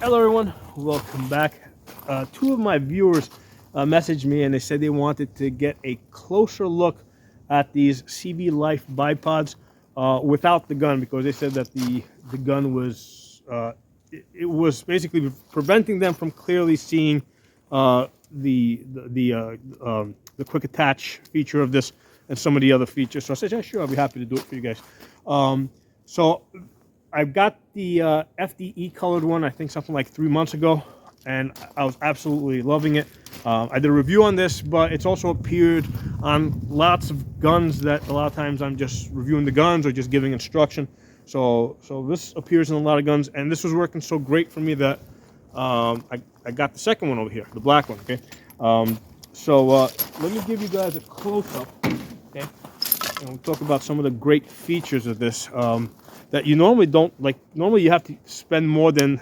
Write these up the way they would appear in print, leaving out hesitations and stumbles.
Hello everyone, welcome back. Two of my viewers messaged me and they said they wanted to get a closer look at these CVlife Bipods without the gun, because they said that the gun was it was basically preventing them from clearly seeing the quick attach feature of this and some of the other features. So I said, yeah, sure, I'll be happy to do it for you guys. So I've got the FDE colored one, I think something like 3 months ago, and I was absolutely loving it. I did a review on this, but it's also appeared on lots of guns that a lot of times I'm just reviewing the guns or just giving instruction. So this appears in a lot of guns, and this was working so great for me that I got the second one over here, the black one, okay? Let me give you guys a close-up, okay? And we'll talk about some of the great features of this that you normally don't, like, normally you have to spend more than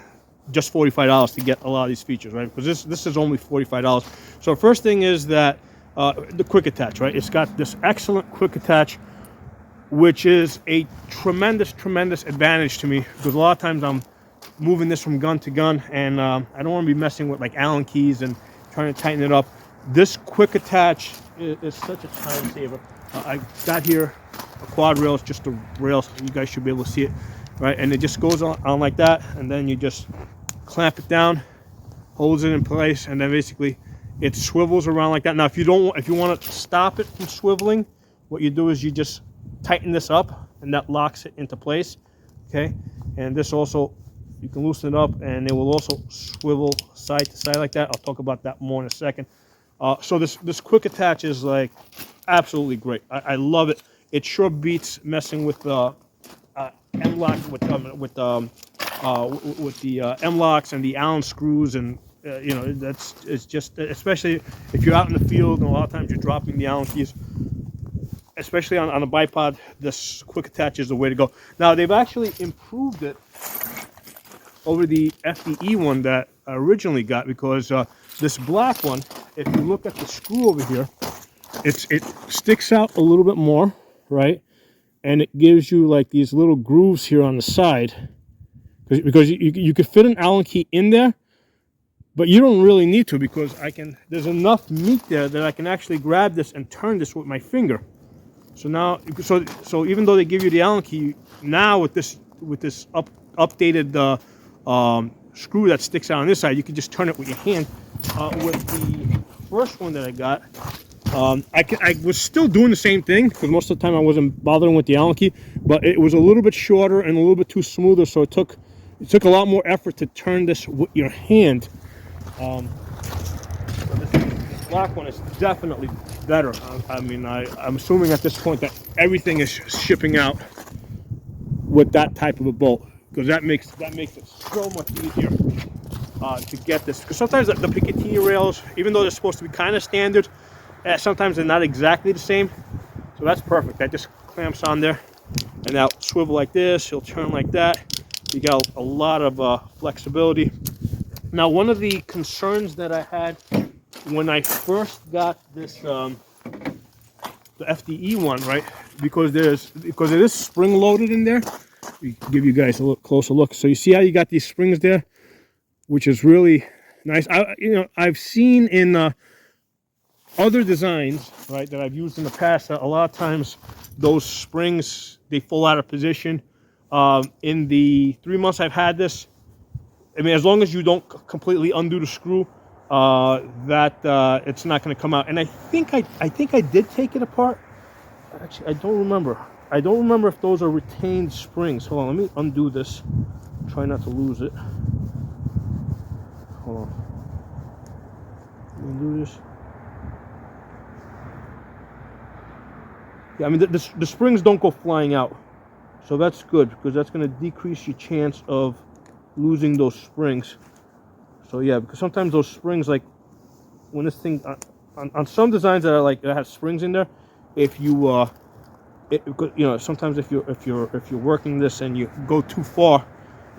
just $45 to get a lot of these features, right? Because this is only $45. So first thing is that the quick attach, right? It's got this excellent quick attach, which is a tremendous advantage to me, because a lot of times I'm moving this from gun to gun, and I don't want to be messing with like Allen keys and trying to tighten it up. This quick attach is such a time saver. I got here a quad rail, it's just a rail, so you guys should be able to see it, right? And it just goes on like that, and then you just clamp it down, holds it in place, and then basically it swivels around like that. Now, if you want to stop it from swiveling, what you do is you just tighten this up, and that locks it into place, okay? And this also, you can loosen it up, and it will also swivel side to side like that. I'll talk about that more in a second. So this quick attach is like absolutely great. I love it. It sure beats messing with M-lock with the M-locks and the Allen screws, and you know, it's just, especially if you're out in the field and a lot of times you're dropping the Allen keys, especially on a bipod, this quick attach is the way to go. Now, they've actually improved it over the FDE one that I originally got, because this black one, if you look at the screw over here, it sticks out a little bit more, right? And it gives you like these little grooves here on the side, because you could fit an Allen key in there, but you don't really need to, because there's enough meat there that I can actually grab this and turn this with my finger. So now, so even though they give you the Allen key, now with this updated screw that sticks out on this side, you can just turn it with your hand. With the first one that I got, I was still doing the same thing, because most of the time I wasn't bothering with the Allen key, but it was a little bit shorter and a little bit too smoother, so it took a lot more effort to turn this with your hand. This black one is definitely better. I mean, I'm assuming at this point that everything is shipping out with that type of a bolt, because that makes it so much easier to get this. Because sometimes the Picatinny rails, even though they're supposed to be kind of standard, sometimes they're not exactly the same. So that's perfect. That just clamps on there, and now swivel like this, it'll turn like that. You got a lot of flexibility. Now, one of the concerns that I had when I first got this, the FDE one, right, because it is spring loaded in there. Give you guys a closer look. So you see how you got these springs there, which is really nice. I've seen in other designs, right, that I've used in the past, that a lot of times those springs, they fall out of position. In the 3 months I've had this, I mean, as long as you don't completely undo the screw, it's not going to come out. And I think I did take it apart. Actually, I don't remember. I don't remember if those are retained springs. Hold on, let me undo this. Try not to lose it. Hold on. Let me undo this. Yeah, I mean, the springs don't go flying out. So that's good, because that's going to decrease your chance of losing those springs. So yeah, because sometimes those springs, like when this thing, on some designs that are like, that have springs in there, if you sometimes if you're working this and you go too far,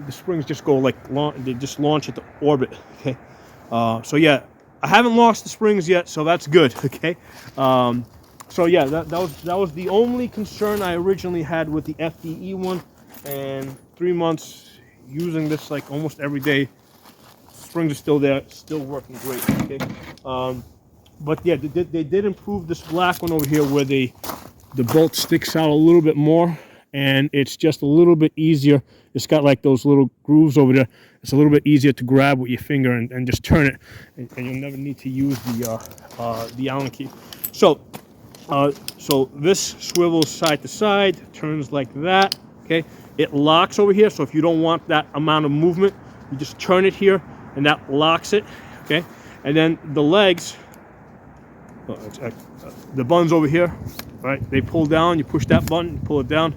the springs just go like they just launch into orbit. Okay, so yeah, I haven't lost the springs yet, so that's good. Okay, so yeah, that was the only concern I originally had with the FDE one, and 3 months using this like almost every day, springs are still there, still working great. Okay, but yeah, they did improve this black one over here where the bolt sticks out a little bit more, and it's just a little bit easier. It's got like those little grooves over there. It's a little bit easier to grab with your finger and just turn it, and you'll never need to use the Allen key. So this swivels side to side, turns like that. Okay, it locks over here. So if you don't want that amount of movement, you just turn it here, and that locks it. Okay, and then the legs, the buttons over here, right? They pull down. You push that button, pull it down.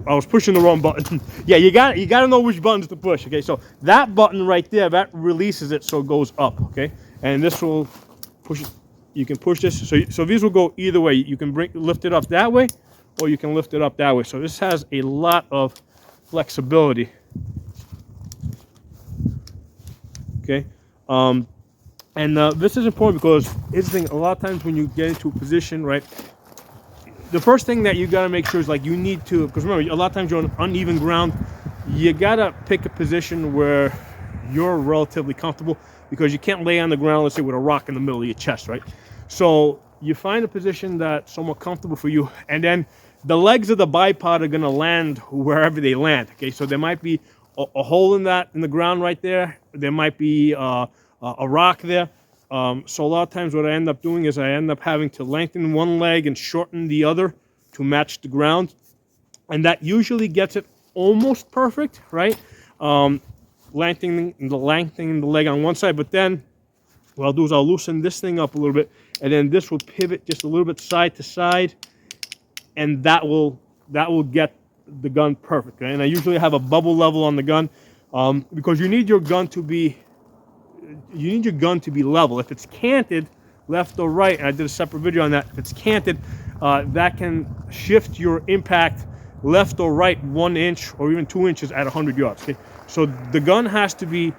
I was pushing the wrong button. Yeah, you got to know which buttons to push. Okay, so that button right there, that releases it so it goes up. Okay, and this will push it. You can push this. So these will go either way. You can lift it up that way, or you can lift it up that way. So this has a lot of flexibility. Okay, and this is important because here's the thing. A lot of times when you get into a position, right, the first thing that you got to make sure is like you need to, because remember, a lot of times you're on uneven ground. You got to pick a position where you're relatively comfortable, because you can't lay on the ground, let's say, with a rock in the middle of your chest, right? So you find a position that's somewhat comfortable for you, and then the legs of the bipod are going to land wherever they land. Okay, so there might be a hole in the ground right there. There might be a rock there. So a lot of times what I end up doing is I end up having to lengthen one leg and shorten the other to match the ground. And that usually gets it almost perfect, right? Lengthening the leg on one side. But then what I'll do is I'll loosen this thing up a little bit, and then this will pivot just a little bit side to side, and that will get the gun perfect. Okay? And I usually have a bubble level on the gun, because you need your gun to be level. If it's canted left or right, and I did a separate video on that, if it's canted, that can shift your impact left or right 1 inch or even 2 inches at 100 yards. Okay? So the gun has to be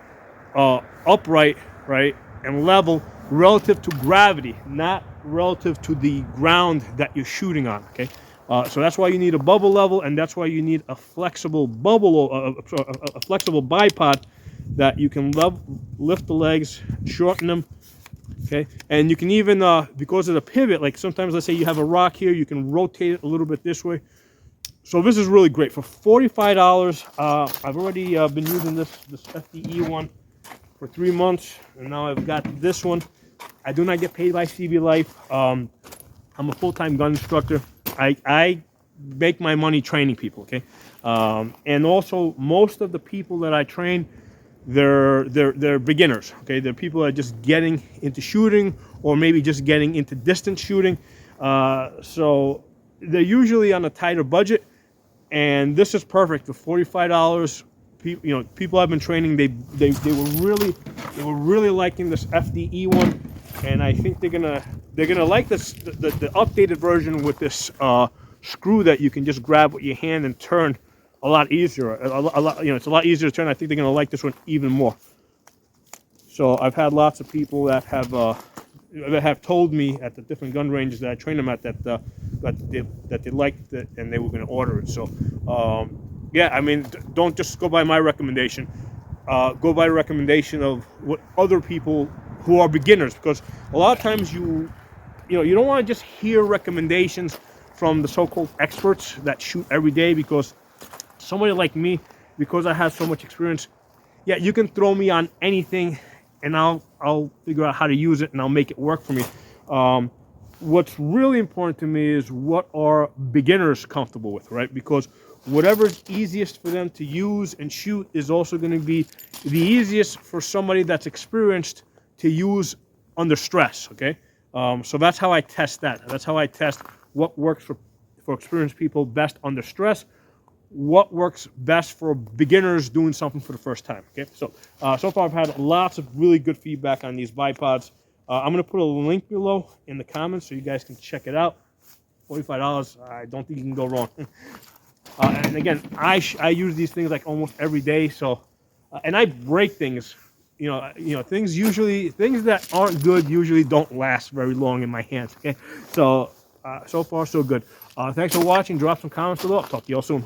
upright, right, and level relative to gravity, not relative to the ground that you're shooting on. Okay, so that's why you need a bubble level, and that's why you need a flexible a flexible bipod that you can lift the legs, shorten them. Okay, and you can even because of the pivot, like sometimes let's say you have a rock here, you can rotate it a little bit this way. So this is really great for $45. I've already been using this FDE one for 3 months, and now I've got this one. I do not get paid by CVlife. I'm a full-time gun instructor. I make my money training people. Okay, and also most of the people that I train, they're beginners. Okay, they're people that are just getting into shooting, or maybe just getting into distance shooting. So they're usually on a tighter budget. And this is perfect for $45. People I've been training, they were really liking this FDE one, and I think they're gonna like this the updated version with this screw that you can just grab with your hand and turn a lot easier. It's a lot easier to turn. I think they're gonna like this one even more. So I've had lots of people that have told me at the different gun ranges that I train them at that they liked it and they were going to order it. So yeah, I mean, don't just go by my recommendation. Go by recommendation of what other people who are beginners, because a lot of times you don't want to just hear recommendations from the so-called experts that shoot every day, because somebody like me, because I have so much experience, yeah, you can throw me on anything and I'll figure out how to use it, and I'll make it work for me. What's really important to me is what are beginners comfortable with, right? Because whatever's easiest for them to use and shoot is also going to be the easiest for somebody that's experienced to use under stress. Okay, so that's how I test that. That's how I test what works for experienced people best under stress, what works best for beginners doing something for the first time. Okay, so so far I've had lots of really good feedback on these bipods. I'm going to put a link below in the comments so you guys can check it out. $45, I don't think you can go wrong. And again, I use these things like almost every day. So, and I break things. Things that aren't good usually don't last very long in my hands. Okay, so so far so good. Thanks for watching. Drop some comments below. Talk to you all soon.